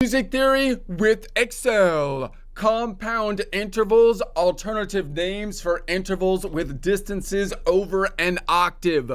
Music theory with Excel. Compound intervals, alternative names for intervals with distances over an octave.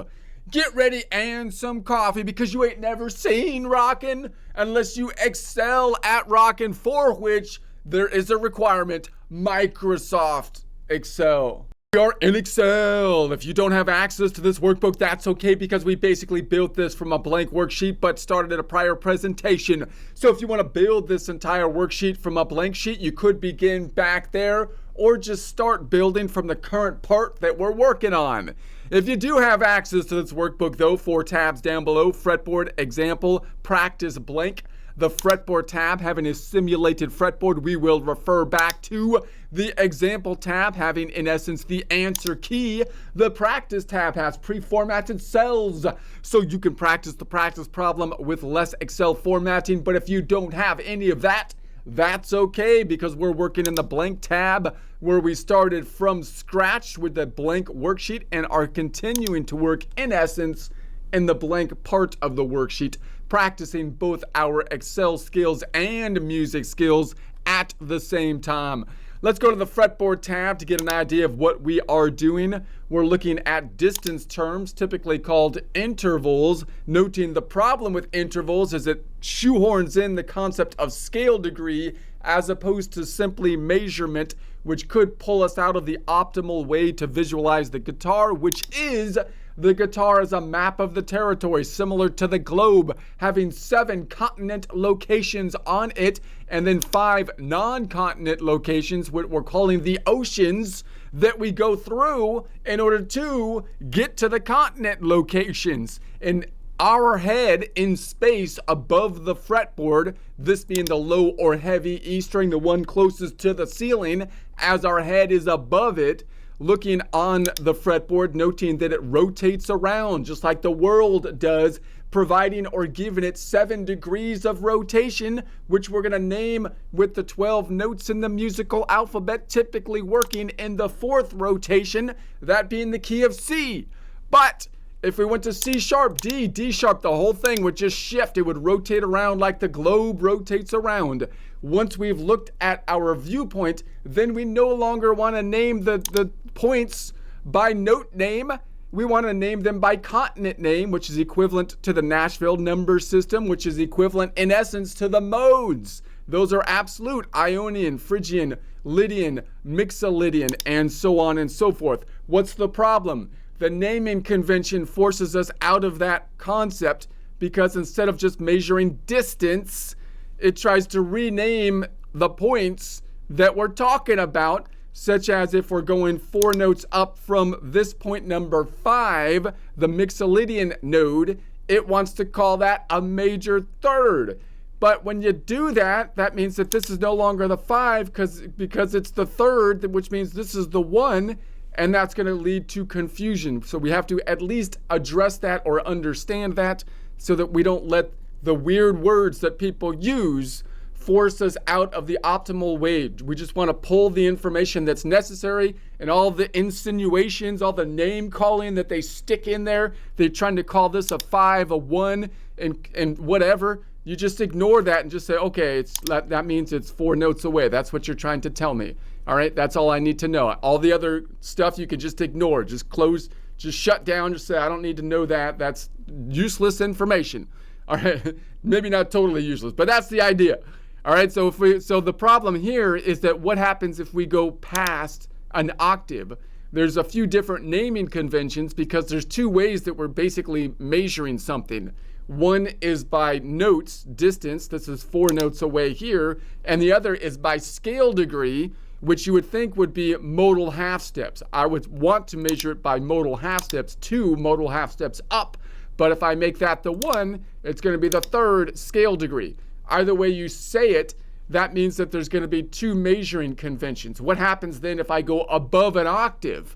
Get ready and some coffee because you ain't never seen rockin' unless you excel at rockin', for which there is a requirement: Microsoft Excel. We are in Excel. If you don't have access to this workbook, that's okay, because we basically built this from a blank worksheet but started at a prior presentation. So if you want to build this entire worksheet from a blank sheet, you could begin back there or just start building from the current part that we're working on. If you do have access to this workbook though, 4 tabs down below: fretboard, example, practice blank. The fretboard tab having a simulated fretboard, we will refer back to the example tab having, in essence, the answer key. The practice tab has pre-formatted cells, so you can practice the practice problem with less Excel formatting. But if you don't have any of that, that's okay, because we're working in the blank tab where we started from scratch with the blank worksheet and are continuing to work, in essence, in the blank part of the worksheet, practicing both our Excel skills and music skills at the same time. Let's go to the fretboard tab to get an idea of what we are doing. We're looking at distance terms, typically called intervals. Noting the problem with intervals is it shoehorns in the concept of scale degree as opposed to simply measurement, which could pull us out of the optimal way to visualize the guitar, which is the guitar is a map of the territory, similar to the globe, having 7 continent locations on it, and then 5 non-continent locations, what we're calling the oceans, that we go through in order to get to the continent locations. And our head in space above the fretboard, this being the low or heavy E string, the one closest to the ceiling, as our head is above it, looking on the fretboard, noting that it rotates around just like the world does, providing or giving it 7 degrees of rotation, which we're going to name with the 12 notes in the musical alphabet, typically working in the 4th rotation, that being the key of C. But if we went to C sharp, D sharp, the whole thing would just shift. It would rotate around like the globe rotates around. Once we've looked at our viewpoint, then we no longer want to name the points by note name. We want to name them by continent name, which is equivalent to the Nashville number system, which is equivalent in essence to the modes. Those are absolute: Ionian, Phrygian, Lydian, Mixolydian, and so on and so forth. What's the problem? The naming convention forces us out of that concept, because instead of just measuring distance, it tries to rename the points that we're talking about, such as if we're going 4 notes up from this point number 5, the Mixolydian node, it wants to call that a major third. But when you do that, that means that this is no longer the 5 because it's the 3rd, which means this is the 1, and that's going to lead to confusion. So we have to at least address that or understand that, so that we don't let the weird words that people use force us out of the optimal way. We just want to pull the information that's necessary, and all the insinuations, all the name calling that they stick in there. They're trying to call this a 5, a 1, and whatever. You just ignore that and just say, okay, that means it's 4 notes away. That's what you're trying to tell me. All right, that's all I need to know. All the other stuff you can just ignore. Just close, just shut down, just say, I don't need to know that. That's useless information. All right, maybe not totally useless, but that's the idea. All right, so the problem here is that what happens if we go past an octave? There's a few different naming conventions, because there's 2 ways that we're basically measuring something. One is by notes, distance, this is 4 notes away here, and the other is by scale degree, which you would think would be modal half steps. I would want to measure it by modal half steps, 2 modal half steps up. But if I make that the 1, it's going to be the 3rd scale degree. Either way you say it, that means that there's going to be 2 measuring conventions. What happens then if I go above an octave,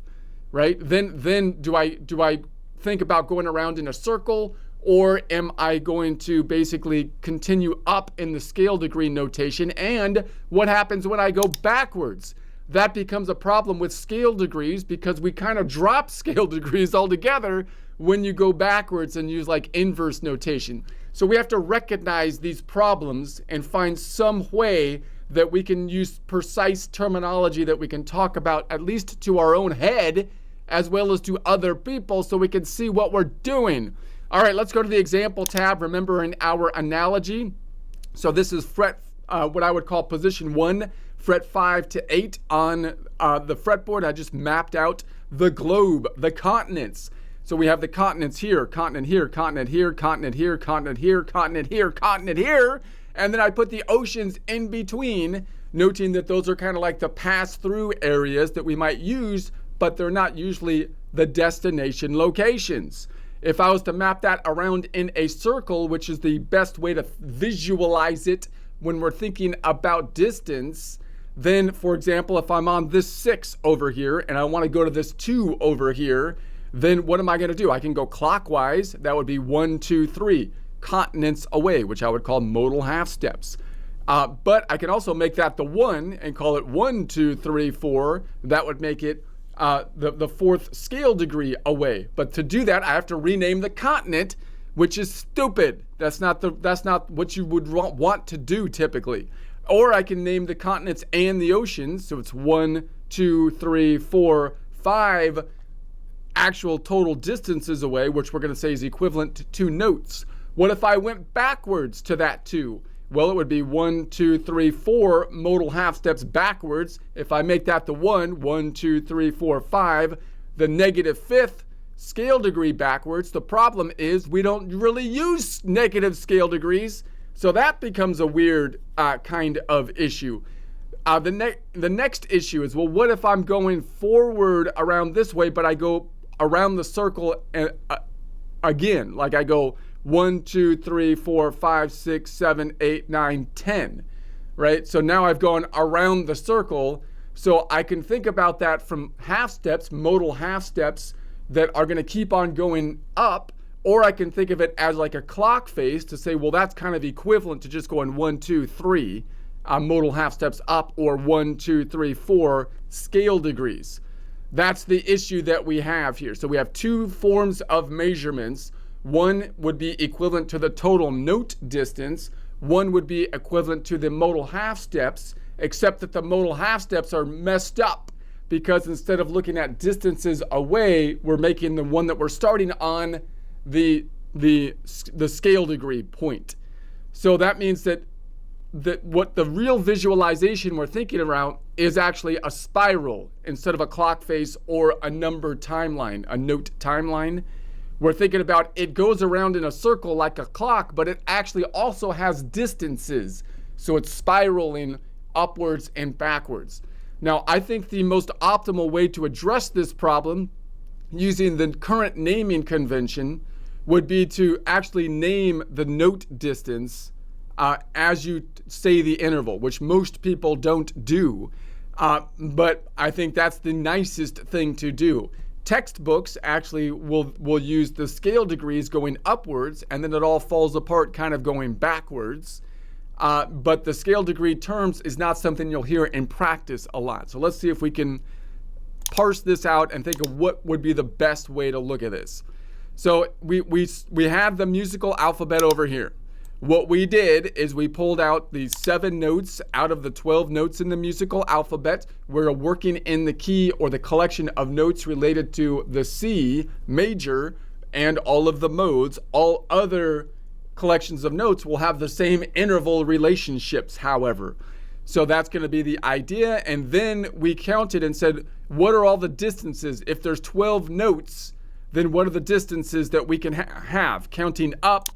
right? Then do I think about going around in a circle, or am I going to basically continue up in the scale degree notation? And what happens when I go backwards? That becomes a problem with scale degrees, because we kind of drop scale degrees altogether when you go backwards and use like inverse notation. So we have to recognize these problems and find some way that we can use precise terminology that we can talk about, at least to our own head, as well as to other people, so we can see what we're doing. All right, let's go to the example tab. Remember in our analogy, so this is fret, what I would call position 1, fret 5 to 8 on the fretboard. I just mapped out the globe, the continents. So we have the continents here, continent here, continent here, continent here, continent here, continent here, continent here, and then I put the oceans in between, noting that those are kind of like the pass-through areas that we might use, but they're not usually the destination locations. If I was to map that around in a circle, which is the best way to visualize it when we're thinking about distance, then, for example, if I'm on this 6 over here and I want to go to this 2 over here, then what am I going to do? I can go clockwise. That would be 1, 2, 3 continents away, which I would call modal half steps. But I can also make that the 1 and call it 1, 2, 3, 4. That would make it the 4th scale degree away. But to do that, I have to rename the continent, which is stupid. That's not what you would want to do typically. Or I can name the continents and the oceans. So it's 1, 2, 3, 4, 5 actual total distances away, which we're going to say is equivalent to 2 notes. What if I went backwards to that 2? Well, it would be 1, 2, 3, 4 modal half steps backwards. If I make that the 1, 1, 2, 3, 4, 5, the negative 5th scale degree backwards. The problem is we don't really use negative scale degrees, so that becomes a weird kind of issue. The next issue is, well, what if I'm going forward around this way, but I go around the circle again, like I go 1, 2, 3, 4, 5, 6, 7, 8, 9, 10, right? So now I've gone around the circle. So I can think about that from half steps, modal half steps that are going to keep on going up, or I can think of it as like a clock face to say, well, that's kind of equivalent to just going 1, 2, 3 modal half steps up, or 1, 2, 3, 4 scale degrees. That's the issue that we have here. So we have 2 forms of measurements. One would be equivalent to the total note distance. One would be equivalent to the modal half steps, except that the modal half steps are messed up because instead of looking at distances away, we're making the one that we're starting on the scale degree point. So that means that what the real visualization we're thinking around is actually a spiral instead of a clock face or a number timeline, a note timeline. We're thinking about it goes around in a circle like a clock, but it actually also has distances. So it's spiraling upwards and backwards. Now, I think the most optimal way to address this problem using the current naming convention would be to actually name the note distance as you say the interval, which most people don't do. But I think that's the nicest thing to do. Textbooks actually will use the scale degrees going upwards, and then it all falls apart kind of going backwards. But the scale degree terms is not something you'll hear in practice a lot. So let's see if we can parse this out and think of what would be the best way to look at this. So we have the musical alphabet over here. What we did is we pulled out the 7 notes out of the 12 notes in the musical alphabet. We're working in the key or the collection of notes related to the C major and all of the modes. All other collections of notes will have the same interval relationships, however. So that's going to be the idea. And then we counted and said, what are all the distances? If there's 12 notes, then what are the distances that we can have? Counting up,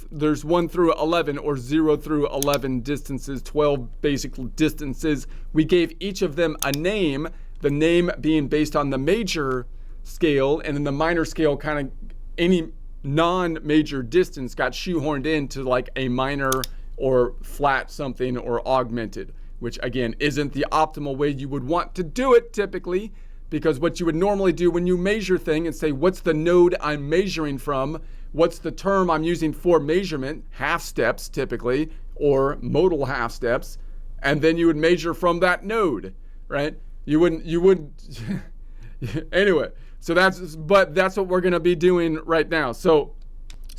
there's 1 through 11 or 0 through 11 distances, 12 basic distances. We gave each of them a name, the name being based on the major scale, and then the minor scale kind of any non-major distance got shoehorned into like a minor or flat something or augmented, which again isn't the optimal way you would want to do it typically, because what you would normally do when you measure thing and say, what's the node I'm measuring from? What's the term I'm using for measurement? Half steps typically, or modal half steps. And then you would measure from that node, right? You wouldn't, anyway. So that's what we're going to be doing right now. So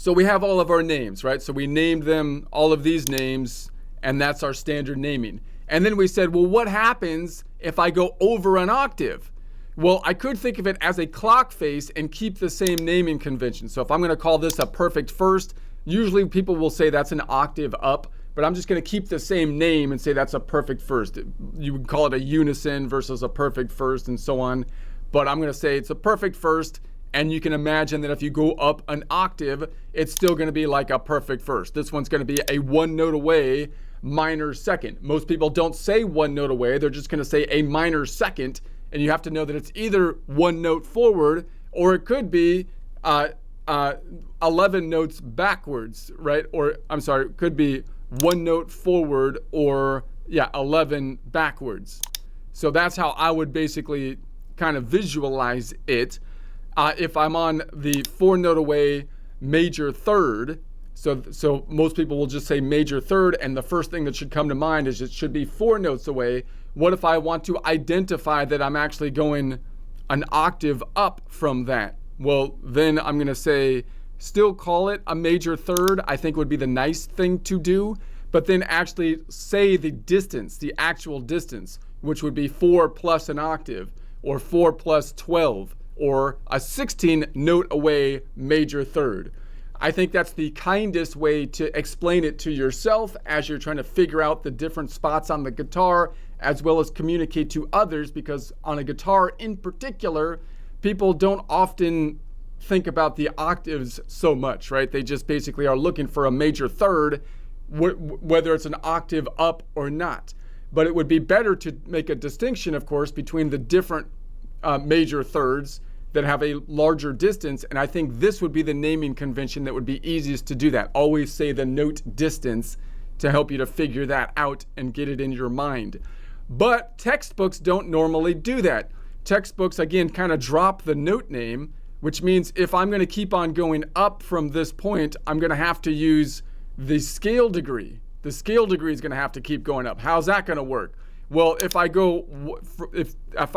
So we have all of our names, right? So we named them, all of these names, and that's our standard naming. And then we said, well, what happens if I go over an octave? Well, I could think of it as a clock face and keep the same naming convention. So if I'm going to call this a perfect first, usually people will say that's an octave up, but I'm just going to keep the same name and say that's a perfect first. You would call it a unison versus a perfect first and so on. But I'm going to say it's a perfect first, and you can imagine that if you go up an octave, it's still going to be like a perfect first. This one's going to be a one note away minor second. Most people don't say one note away. They're just going to say a minor second, and you have to know that it's either one note forward or it could be 11 notes backwards, right? Or I'm sorry, it could be one note forward or 11 backwards. So that's how I would basically kind of visualize it. If I'm on the four note away major third, so most people will just say major third, and the first thing that should come to mind is it should be four notes away. What if I want to identify that I'm actually going an octave up from that? Well, then I'm going to say still call it a major third, I think would be the nice thing to do, but then actually say the distance, the actual distance, which would be 4 plus an octave, or 4 plus 12, or a 16 note away major third. I think that's the kindest way to explain it to yourself as you're trying to figure out the different spots on the guitar, as well as communicate to others, because on a guitar in particular, people don't often think about the octaves so much, right? They just basically are looking for a major third, whether it's an octave up or not. But it would be better to make a distinction, of course, between the different major thirds that have a larger distance, and I think this would be the naming convention that would be easiest to do that. Always say the note distance to help you to figure that out and get it in your mind. But textbooks don't normally do that. Textbooks, again, kind of drop the note name, which means if I'm going to keep on going up from this point, I'm going to have to use the scale degree. The scale degree is going to have to keep going up. How's that going to work? Well, if I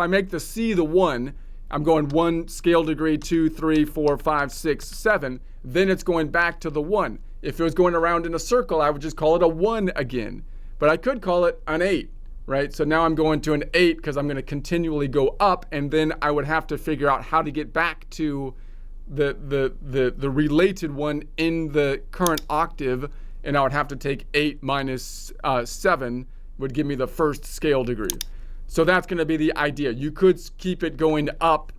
make the C the 1, I'm going 1 scale degree, 2, 3, 4, 5, 6, 7, then it's going back to the 1. If it was going around in a circle, I would just call it a 1 again. But I could call it an 8, right? So now I'm going to an 8 because I'm going to continually go up, and then I would have to figure out how to get back to the related one in the current octave, and I would have to take 8 minus 7 would give me the first scale degree. So that's going to be the idea. You could keep it going up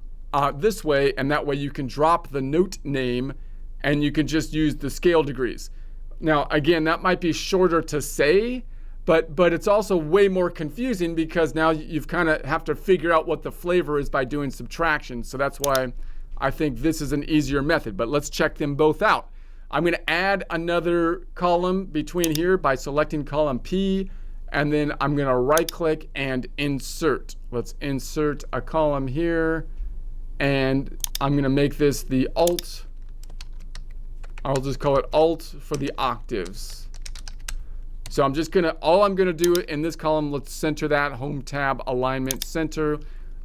this way, and that way you can drop the note name and you can just use the scale degrees. Now, again, that might be shorter to say, but it's also way more confusing because now you've kind of have to figure out what the flavor is by doing subtraction. So that's why I think this is an easier method. But let's check them both out. I'm going to add another column between here by selecting column P, and then I'm going to right click and insert. Let's insert a column here, and I'm going to make this the alt. I'll just call it alt for the octaves. So I'm just gonna, all I'm gonna do in this column, let's center that, home tab, alignment, center.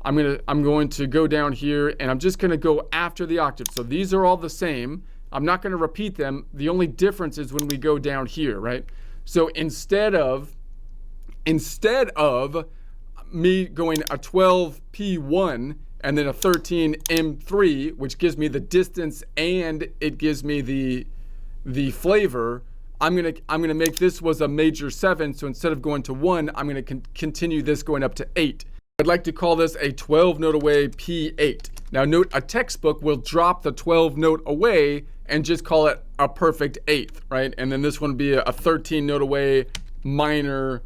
I'm going to go down here, and I'm just gonna go after the octave. So these are all the same. I'm not gonna repeat them. The only difference is when we go down here, right? So instead of me going a 12P1 and then a 13M3, which gives me the distance and it gives me the flavor, I'm gonna make this was a major 7. So instead of going to 1, I'm gonna continue this going up to 8. I'd like to call this a 12 note away P8. Now note, a textbook will drop the 12 note away and just call it a perfect 8th, right? And then this one would be a 13 note away minor,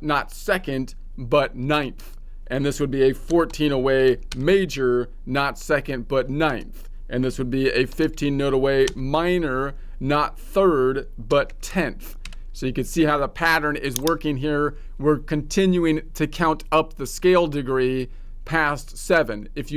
not second, but 9th. And this would be a 14 away major, not second, but 9th. And this would be a 15 note away minor, not 3rd, but 10th. So you can see how the pattern is working here. We're continuing to count up the scale degree past 7. If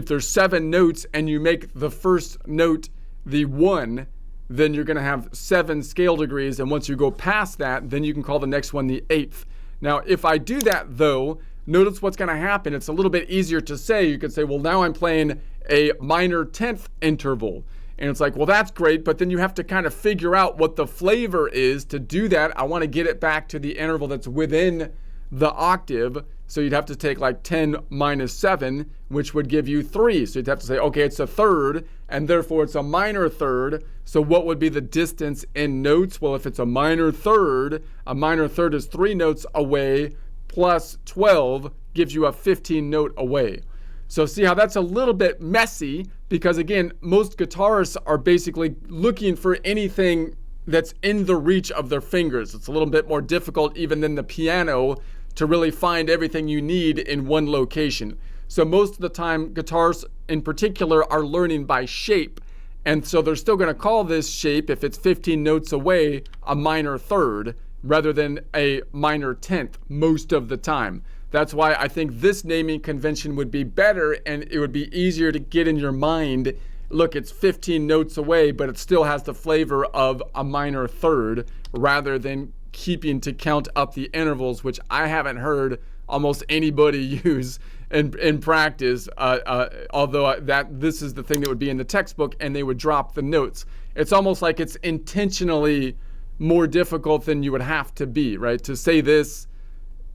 there's 7 notes and you make the first note the 1, then you're going to have 7 scale degrees. And once you go past that, then you can call the next one the 8th. Now, if I do that, though, notice what's going to happen. It's a little bit easier to say. You could say, well, now I'm playing a minor 10th interval. And it's like, well, that's great, but then you have to kind of figure out what the flavor is to do that. I want to get it back to the interval that's within the octave. So you'd have to take like 10 minus 7, which would give you 3. So you'd have to say, okay, it's a third, and therefore it's a minor third. So what would be the distance in notes? Well, if it's a minor third is 3 notes away plus 12 gives you a 15 note away. So see how that's a little bit messy, because again, most guitarists are basically looking for anything that's in the reach of their fingers. It's a little bit more difficult even than the piano to really find everything you need in one location. So most of the time, guitarists in particular are learning by shape. And so they're still going to call this shape, if it's 15 notes away, a minor third rather than a minor 10th most of the time. That's why I think this naming convention would be better, and it would be easier to get in your mind. Look, it's 15 notes away, but it still has the flavor of a minor third, rather than keeping to count up the intervals, which I haven't heard almost anybody use in practice, although this is the thing that would be in the textbook, and they would drop the notes. It's almost like it's intentionally more difficult than you would have to be, right? To say this,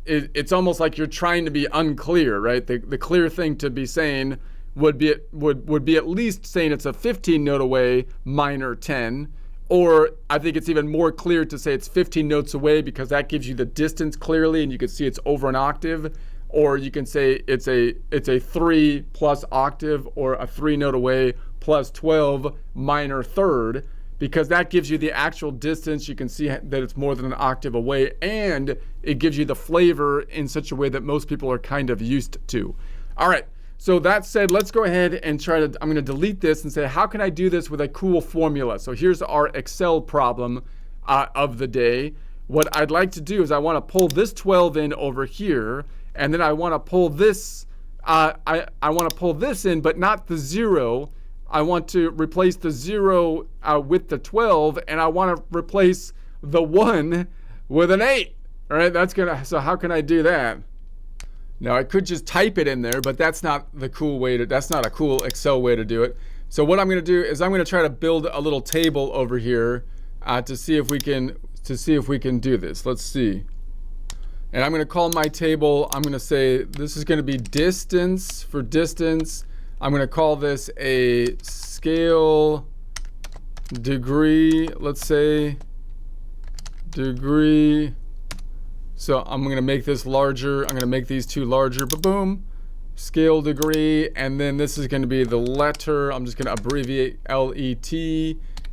it's almost like you're trying to be unclear, right? The clear thing to be saying would be at least saying it's a 15 note away, minor 10. Or I think it's even more clear to say it's 15 notes away, because that gives you the distance clearly and you can see it's over an octave. Or you can say it's a 3 plus octave, or a 3 note away plus 12 minor third, because that gives you the actual distance. You can see that it's more than an octave away, and it gives you the flavor in such a way that most people are kind of used to. All right. So that said, let's go ahead and I'm going to delete this and say, how can I do this with a cool formula? So here's our Excel problem of the day. What I'd like to do is I want to pull this 12 in over here, and then I want to pull this, I want to pull this in, but not the 0. I want to replace the 0 with the 12, and I want to replace the 1 with an 8. All right, so how can I do that? Now, I could just type it in there, but that's not the cool way that's not a cool Excel way to do it. So what I'm going to do is I'm going to try to build a little table over here to see if we can do this. Let's see. And I'm going to call my table, I'm going to say this is going to be distance for distance. I'm going to call this a scale degree, let's say degree. So I'm going to make this larger. I'm going to make these two larger. Boom. Scale degree. And then this is going to be the letter. I'm just going to abbreviate LET.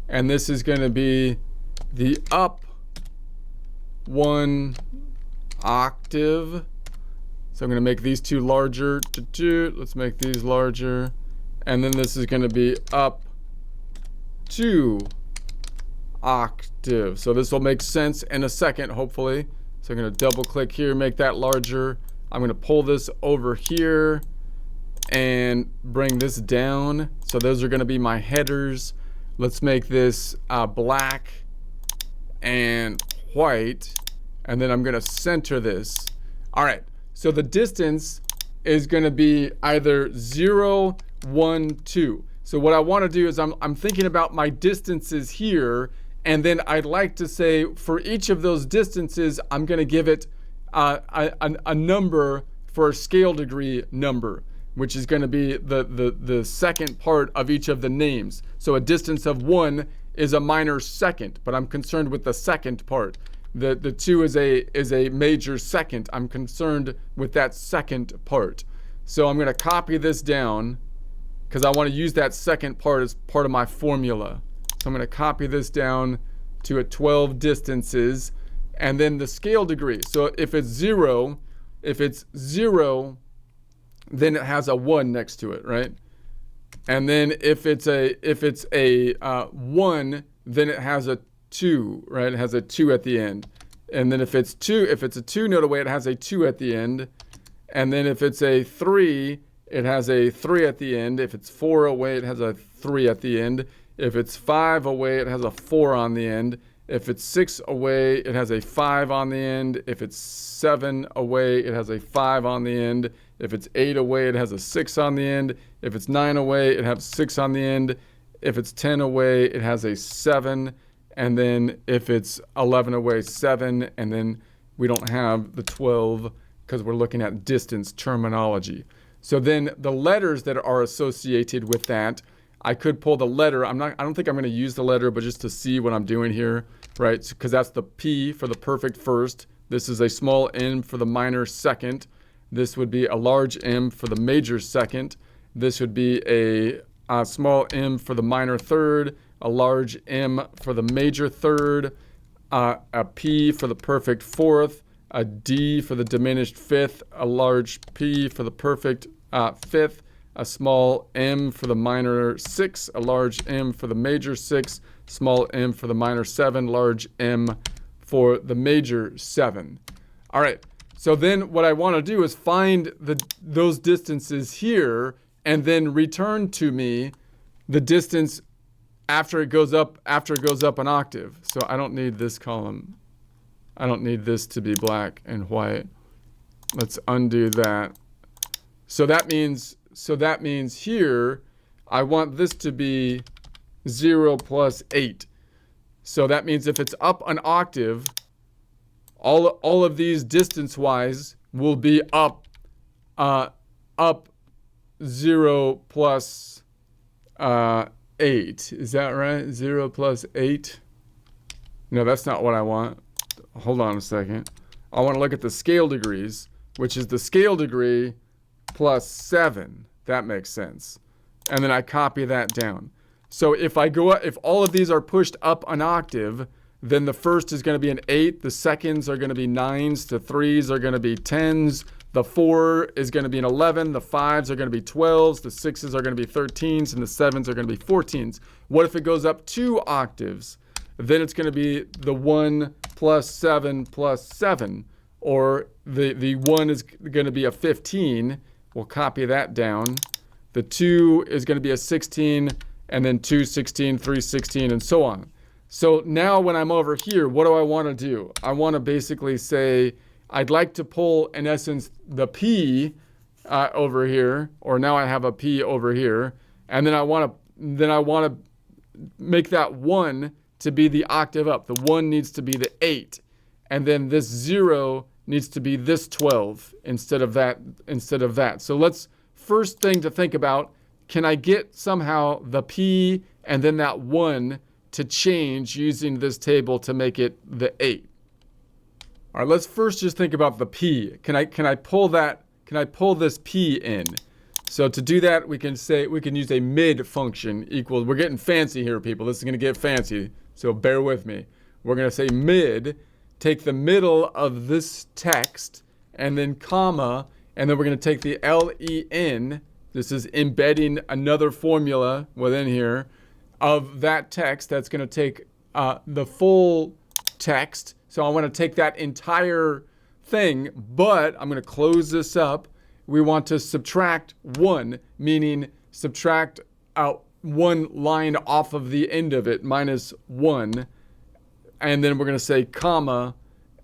And this is going to be the up 1 octave. So I'm going to make these two larger. Let's make these larger. And then this is going to be up 2 octave. So this will make sense in a second, hopefully. So I'm going to double click here, make that larger. I'm going to pull this over here and bring this down. So those are going to be my headers. Let's make this black and white. And then I'm going to center this. All right. So the distance is going to be either 0, 1, 2. So what I want to do is I'm thinking about my distances here. And then I'd like to say for each of those distances, I'm going to give it a number for a scale degree number, which is going to be the second part of each of the names. So a distance of 1 is a minor second, but I'm concerned with the second part. The 2 is a major second. I'm concerned with that second part. So I'm going to copy this down because I want to use that second part as part of my formula. So I'm going to copy this down to 12 distances, and then the scale degree. So if it's 0, then it has a 1 next to it, right? And then if it's a 1, then it has a 2, right? It has a 2 at the end. And then if it's a 2 note away, it has a 2 at the end. And then if it's a 3, it has a 3 at the end. If it's 4 away, it has a 3 at the end. If it's 5 away, it has a 4 on the end. If it's 6 away, it has a 5 on the end. If it's 7 away, it has a 5 on the end. If it's 8 away, it has a 6 on the end. If it's 9 away, it has 6 on the end. If it's 10 away, it has a 7. And then if it's 11 away, 7. And then we don't have the 12 because we're looking at distance terminology. So then the letters that are associated with that, I could pull the letter. I don't think I'm going to use the letter, but just to see what I'm doing here, right? Because that's the P for the perfect first. This is a small m for the minor second. This would be a large M for the major second. This would be a small m for the minor third, a large M for the major third, a P for the perfect fourth, a D for the diminished fifth, a large P for the perfect fifth, a small m for the minor 6, a large M for the major 6, small m for the minor 7, large M for the major 7. All right, so then what I want to do is find those distances here and then return to me the distance after it goes up an octave. So I don't need this column. I don't need this to be black and white. Let's undo that. So that means here I want this to be 0 plus 8. So that means if it's up an octave, all of these distance-wise will be up 0 plus 8. Is that right? 0 plus 8? No, that's not what I want. Hold on a second. I want to look at the scale degrees, which is the scale degree plus 7. That makes sense. And then I copy that down. So if all of these are pushed up an octave, then the first is going to be an 8, the seconds are going to be 9s, the 3s are going to be 10s, the 4 is going to be an 11, the 5s are going to be 12s, the 6s are going to be 13s, and the 7s are going to be 14s. What if it goes up 2 octaves? Then it's going to be the 1 plus 7 plus 7, or the 1 is going to be a 15. We'll copy that down. The 2 is going to be a 16, and then 2, 16, 3, 16, and so on. So now when I'm over here, what do I want to do? I want to basically say, I'd like to pull, in essence, the P over here, or now I have a P over here, and then I want to make that 1 to be the octave up. The 1 needs to be the 8, and then this 0 needs to be this 12 instead of that. So let's first thing to think about, can I get somehow the P and then that 1 to change using this table to make it the 8? All right, let's first just think about the P. Can I pull this P in? So to do that, we can use a mid function equal. We're getting fancy here, people. This is going to get fancy, so bear with me. We're going to say mid, take the middle of this text, and then comma, and then we're going to take the len. This is embedding another formula within here of that text. That's going to take the full text. So I want to take that entire thing, but I'm going to close this up. We want to subtract 1, meaning subtract out 1 line off of the end of it, minus 1. And then we're going to say comma,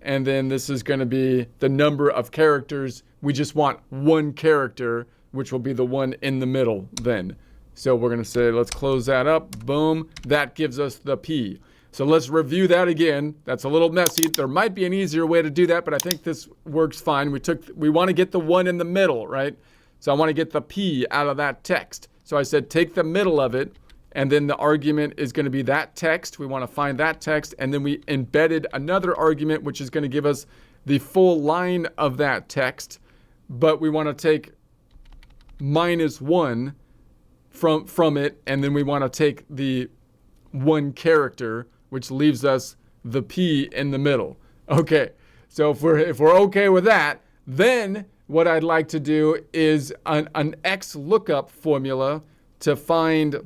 and then this is going to be the number of characters. We just want 1 character, which will be the one in the middle then. So we're going to say, let's close that up. Boom. That gives us the P. So let's review that again. That's a little messy. There might be an easier way to do that, but I think this works fine. We want to get the 1 in the middle, right? So I want to get the P out of that text. So I said, take the middle of it, and then the argument is going to be that text. We want to find that text, and then we embedded another argument, which is going to give us the full line of that text, but we want to take minus 1 from it, and then we want to take the 1 character, which leaves us the P in the middle. Okay, so if we're okay with that, then what I'd like to do is an X lookup formula to find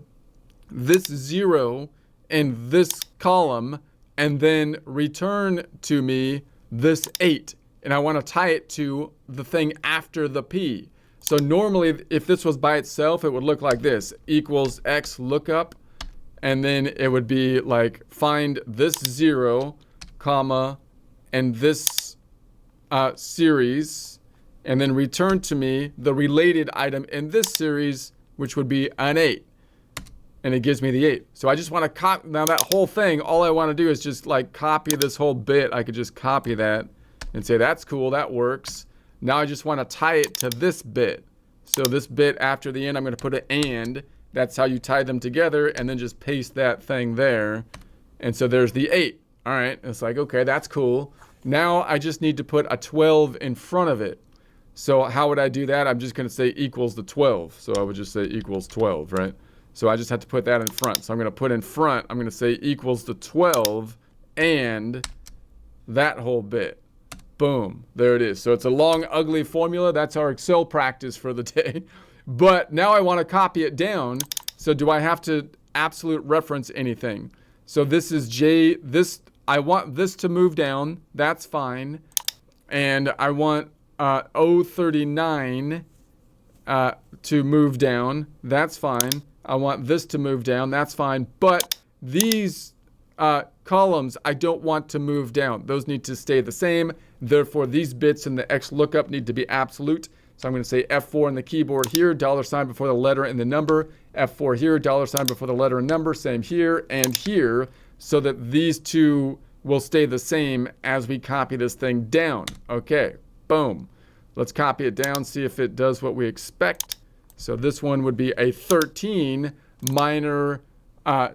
this 0 in this column, and then return to me this 8. And I want to tie it to the thing after the P. So normally, if this was by itself, it would look like this, equals X lookup. And then it would be like, find this 0, comma, and this series, and then return to me the related item in this series, which would be an 8. and it gives me the 8. So I just want to copy, now that whole thing, all I want to do is just like copy this whole bit. I could just copy that and say, that's cool, that works. Now I just want to tie it to this bit. So this bit after the end, I'm going to put an and. That's how you tie them together, and then just paste that thing there. And so there's the 8. All right, it's like, okay, that's cool. Now I just need to put a 12 in front of it. So how would I do that? I'm just going to say equals the 12. So I would just say equals 12, right? So I just have to put that in front. So I'm going to put in front, I'm going to say equals the 12 and that whole bit. Boom. There it is. So it's a long, ugly formula. That's our Excel practice for the day. But now I want to copy it down. So do I have to absolute reference anything? So this is J. I want this to move down. That's fine. And I want O39 to move down. That's fine. I want this to move down. That's fine. But these columns, I don't want to move down. Those need to stay the same. Therefore, these bits in the X lookup need to be absolute. So I'm going to say F4 on the keyboard here, $ before the letter and the number. F4 here, $ before the letter and number. Same here and here, so that these two will stay the same as we copy this thing down. Okay, boom. Let's copy it down, see if it does what we expect. So this one would be a 13 minor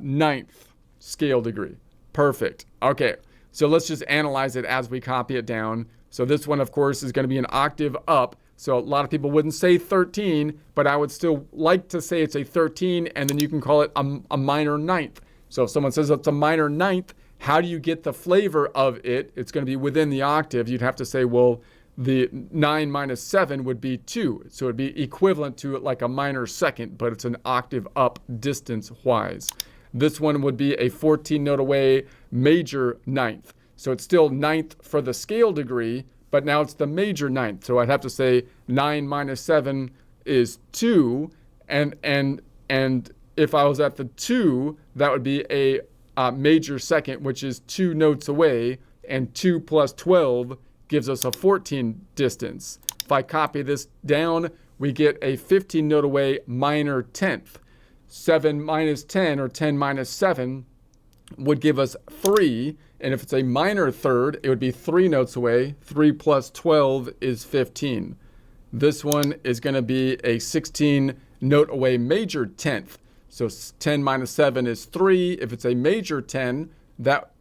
ninth scale degree. Perfect. Okay, so let's just analyze it as we copy it down. So this one, of course, is going to be an octave up. So a lot of people wouldn't say 13, but I would still like to say it's a 13, and then you can call it a minor ninth. So if someone says it's a minor ninth, how do you get the flavor of it? It's going to be within the octave. You'd have to say, well, the 9 minus 7 would be 2. So it'd be equivalent to like a minor second, but it's an octave up distance-wise. This one would be a 14 note away major ninth. So it's still ninth for the scale degree, but now it's the major ninth. So I'd have to say 9 minus 7 is 2. And if I was at the 2, that would be a major second, which is 2 notes away. And 2 plus 12 gives us a 14 distance. If I copy this down, we get a 15 note away minor tenth. 7 minus 10 or 10 minus 7 would give us 3. And if it's a minor third, it would be 3 notes away. 3 plus 12 is 15. This one is going to be a 16 note away major tenth. So 10 minus 7 is 3. If it's a major 10, that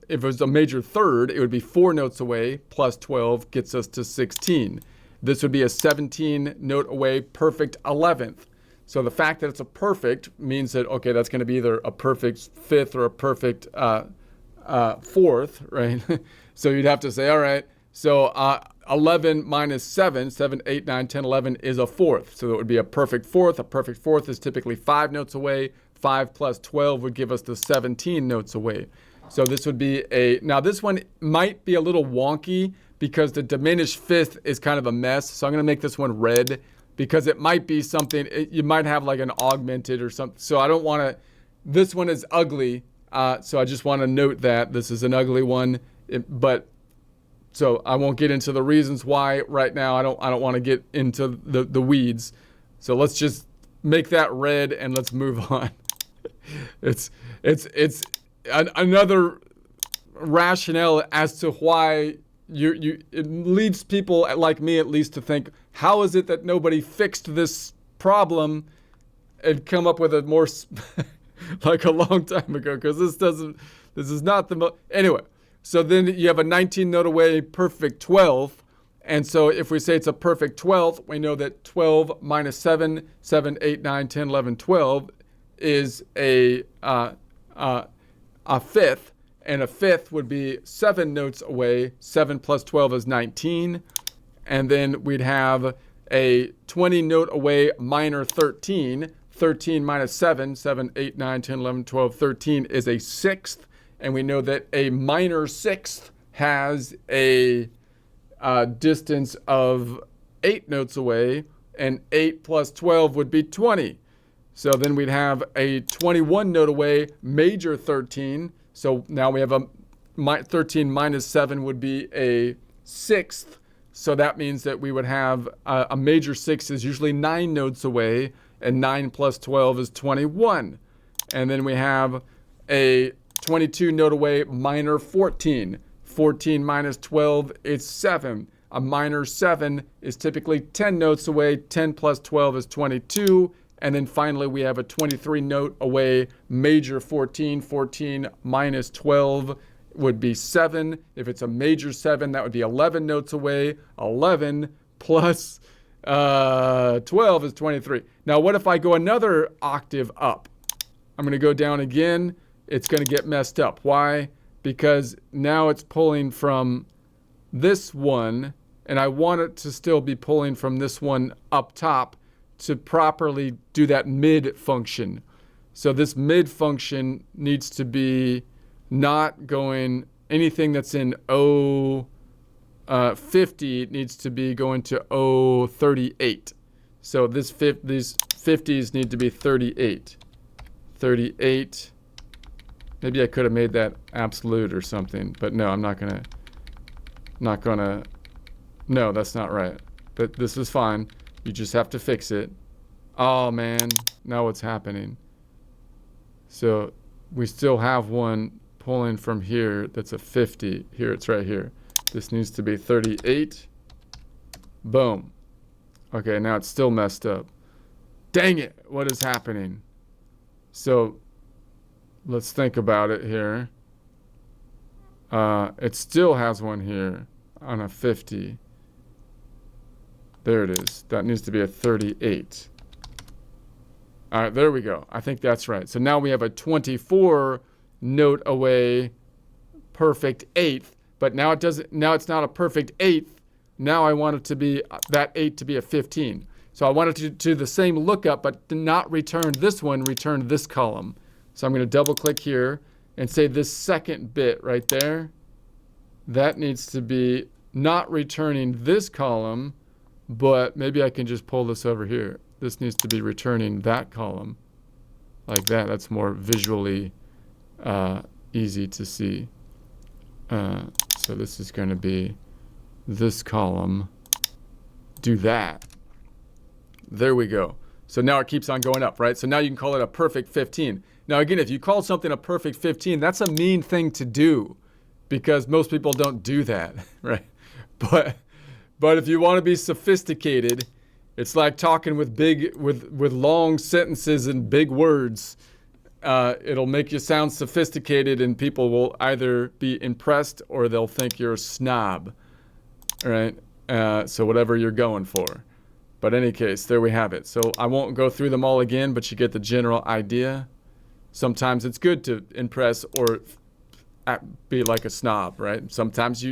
if it was a major third, it would be 4 notes away plus 12 gets us to 16. This would be a 17 note away perfect 11th. So the fact that it's a perfect means that, okay, that's going to be either a perfect fifth or a perfect fourth, right? So you'd have to say, all right, so 11 minus 7, 7, 8, 9, 10, 11 is a fourth. So it would be a perfect fourth. A perfect fourth is typically 5 notes away. 5 plus 12 would give us the 17 notes away. So this would be now this one might be a little wonky because the diminished fifth is kind of a mess. So I'm going to make this one red because it might be something, you might have like an augmented or something. So I don't want to, this one is ugly. So I just want to note that this is an ugly one, so I won't get into the reasons why right now. I don't want to get into the weeds. So let's just make that red and let's move on. It's another rationale as to why it leads people like me at least to think, how is it that nobody fixed this problem and come up with a more like a long time ago? Because this is not the anyway. So then you have a 19 note away perfect 12th. And so if we say it's a perfect 12th, we know that 12 minus 7, 7, 8, 9, 10, 11, 12 is a fifth. And a fifth would be 7 notes away. 7 plus 12 is 19. And then we'd have a 20 note away minor 13. 13 minus 7, 7, 8, 9, 10, 11, 12, 13 is a sixth. And we know that a minor sixth has a distance of 8 notes away. And 8 plus 12 would be 20. So then we'd have a 21 note away major 13. So now we have a 13 minus 7 would be a sixth. So that means that we would have a major 6 is usually 9 notes away, and 9 plus 12 is 21. And then we have a 22 note away minor 14. 14 minus 12 is 7. A minor 7 is typically 10 notes away. 10 plus 12 is 22. And then finally, we have a 23 note away major 14. 14 minus 12 would be 7. If it's a major 7, that would be 11 notes away. 11 plus 12 is 23. Now, what if I go another octave up? I'm going to go down again. It's going to get messed up. Why? Because now it's pulling from this one, and I want it to still be pulling from this one up top to properly do that mid function. So this mid function needs to be not going, anything that's in O 50 needs to be going to O 38. So these 50s need to be 38. 38. Maybe I could have made that absolute or something, but no, I'm not gonna, no, that's not right. But this is fine. You just have to fix it. Oh man, now what's happening? So we still have one pulling from here that's a 50. Here, it's right here. This needs to be 38. Boom. Okay, now it's still messed up. Dang it, what is happening? So let's think about it here. It still has one here on a 50. There it is. That needs to be a 38. All right, there we go. I think that's right. So now we have a 24 note away perfect eighth, but now it doesn't, now it's not a perfect eighth. Now I want it to be, that 8 to be a 15. So I want it to do the same lookup, but to not return this one, return this column. So I'm going to double click here and say this second bit right there, that needs to be not returning this column, but maybe I can just pull this over here. This needs to be returning that column like that. That's more visually easy to see. So this is going to be this column. Do that. There we go. So now it keeps on going up, right? So now you can call it a perfect 15. Now again, if you call something a perfect 15, that's a mean thing to do because most people don't do that, right? But if you want to be sophisticated, it's like talking with long sentences and big words. It'll make you sound sophisticated and people will either be impressed or they'll think you're a snob, right? So whatever you're going for. But in any case, there we have it. So I won't go through them all again, but you get the general idea. Sometimes it's good to impress or be like a snob, right? Sometimes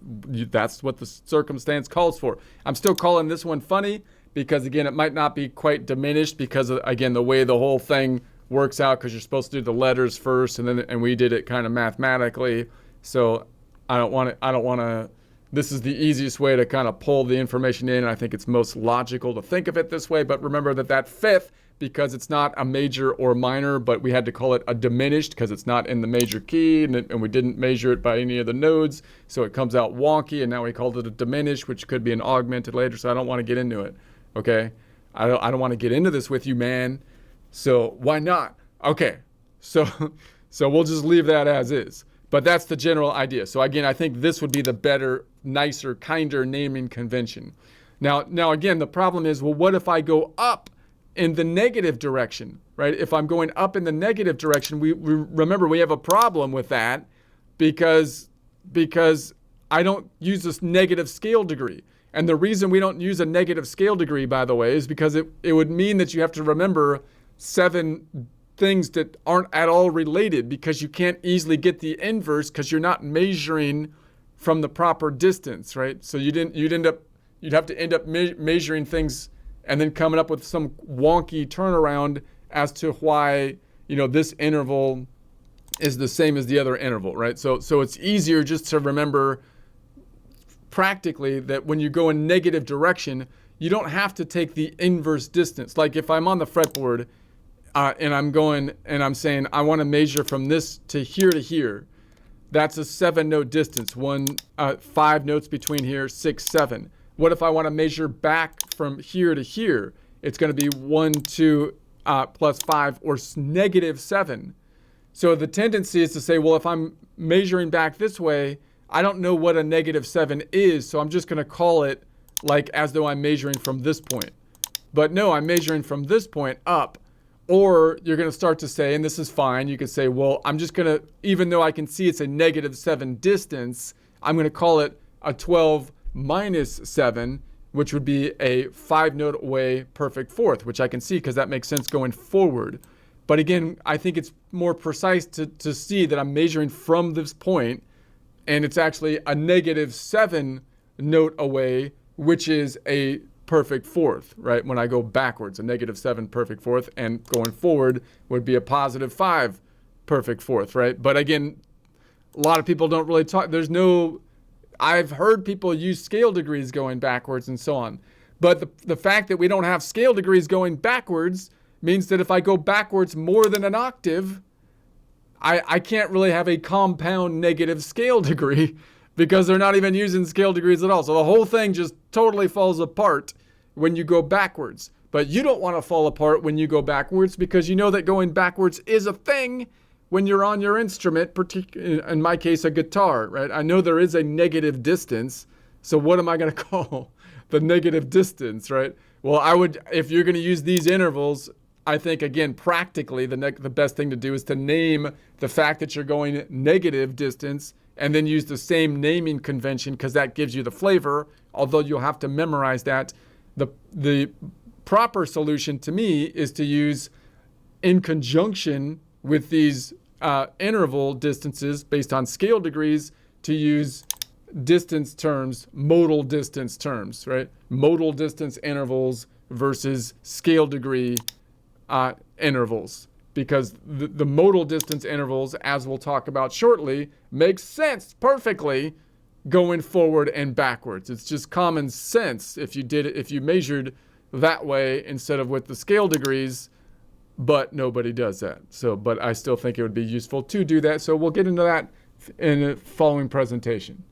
that's what the circumstance calls for. I'm still calling this one funny because, again, it might not be quite diminished because, again, the way the whole thing works out, because you're supposed to do the letters first, and we did it kind of mathematically. So I don't want to. This is the easiest way to kind of pull the information in. I think it's most logical to think of it this way. But remember that fifth, because it's not a major or minor, but we had to call it a diminished because it's not in the major key, and we didn't measure it by any of the nodes, so it comes out wonky, and now we called it a diminished, which could be an augmented later, so I don't want to get into it, okay? I don't want to get into this with you, man, so why not? Okay, so we'll just leave that as is, but that's the general idea. So again, I think this would be the better, nicer, kinder naming convention. Now again, the problem is, well, what if I go up in the negative direction, right? If I'm going up in the negative direction, we remember we have a problem with that because I don't use this negative scale degree. And the reason we don't use a negative scale degree, by the way, is because it would mean that you have to remember 7 things that aren't at all related because you can't easily get the inverse because you're not measuring from the proper distance, right? So you'd have to end up measuring things and then coming up with some wonky turnaround as to why, this interval is the same as the other interval, right? So it's easier just to remember practically that when you go in negative direction, you don't have to take the inverse distance. Like if I'm on the fretboard and I'm going and I'm saying I want to measure from this to here, that's a 7-note distance. 5 notes between here, 6, 7. What if I want to measure back from here to here? It's going to be 1, 2, plus 5 or negative 7. So the tendency is to say, well, if I'm measuring back this way, I don't know what a negative 7 is, so I'm just going to call it like as though I'm measuring from this point. But no, I'm measuring from this point up. Or you're going to start to say, and this is fine, you could say, well, I'm just going to, even though I can see it's a negative 7 distance, I'm going to call it a 12 minus 7, which would be a 5-note away perfect fourth, which I can see because that makes sense going forward. But again, I think it's more precise to see that I'm measuring from this point, and it's actually a negative 7 note away, which is a perfect fourth, right? When I go backwards, a negative 7 perfect fourth, and going forward would be a positive 5 perfect fourth, right? But again, a lot of people don't really talk. I've heard people use scale degrees going backwards and so on. But the fact that we don't have scale degrees going backwards means that if I go backwards more than an octave, I can't really have a compound negative scale degree because they're not even using scale degrees at all. So the whole thing just totally falls apart when you go backwards. But you don't want to fall apart when you go backwards because you know that going backwards is a thing when you're on your instrument, in my case, a guitar, right? I know there is a negative distance. So what am I going to call the negative distance, right? Well, if you're going to use these intervals, I think, again, practically, the best thing to do is to name the fact that you're going negative distance and then use the same naming convention because that gives you the flavor, although you'll have to memorize that. The proper solution to me is to use, in conjunction with these interval distances based on scale degrees, to use distance terms, modal distance terms, right? Modal distance intervals versus scale degree intervals. Because the modal distance intervals, as we'll talk about shortly, makes sense perfectly going forward and backwards. It's just common sense if you measured that way instead of with the scale degrees, but nobody does that. But I still think it would be useful to do that. So we'll get into that in the following presentation.